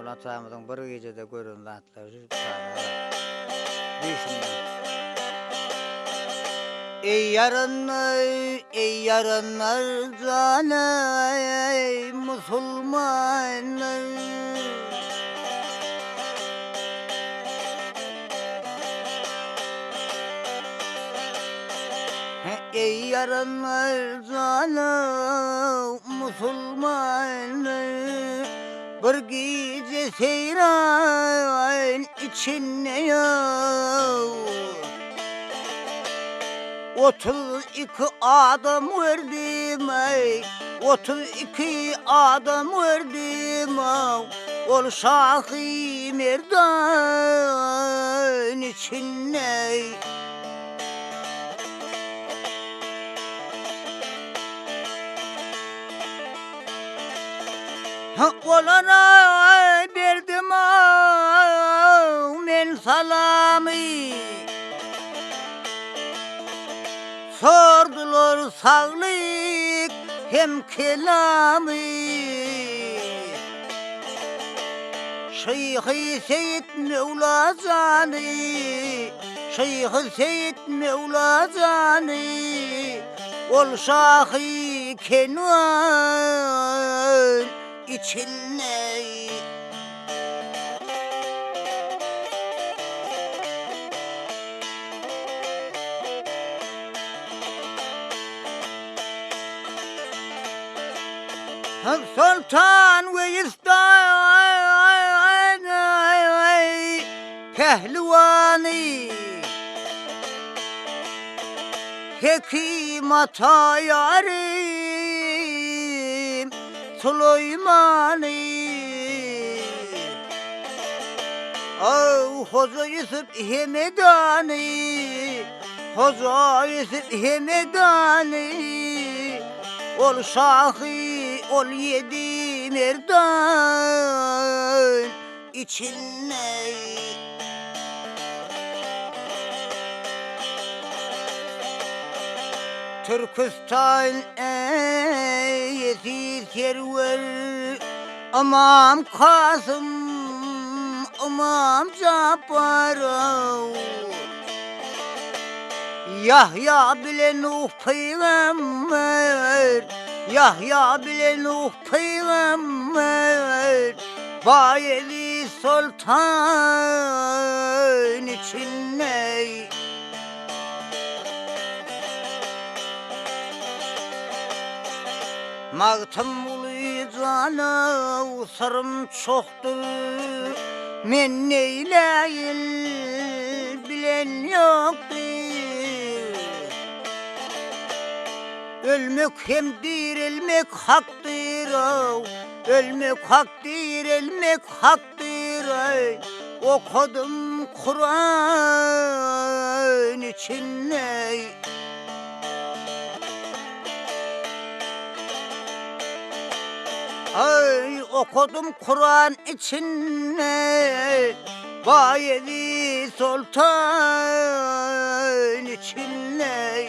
atamızın bir gecede görün zatlar düşünün. Ey yarınlar canay Müslümanlar. Ey yarınlar canay Müslümanlar. Bir gece seyran içinde yav 32 adam verdim ey 32 adam verdim ol Şahı Merdan içinde Olana verdim men salamı Sordular sağlık hem kelamı Şeyh-i Seyyid Mevla Canı Şeyh-i Seyyid Mevla Canı ol Şahı Kenan içinde Sultan ve İstan Pehlivanı Hekim ata yarim Süleyman'ı Hoca Yusuf Hemedani Hoca Yusuf Hemedani ol Şahı ol Yedi Merdan içinde Türkistan yesir server Amam Kasım Amam Cabbar Yahya bile Nuh peygamber Yahya bile Nuh peygamber Bayeli Sultan içinde Mağtam uluyacana usarım çoktur Men neyleyil bilen yoktur Ölmek hem dirilmek haktır Ölmek haktır, ölmek haktır Okudum Kur'an içinde Ay okudum Kur'an içinde Bayeli Sultan içinde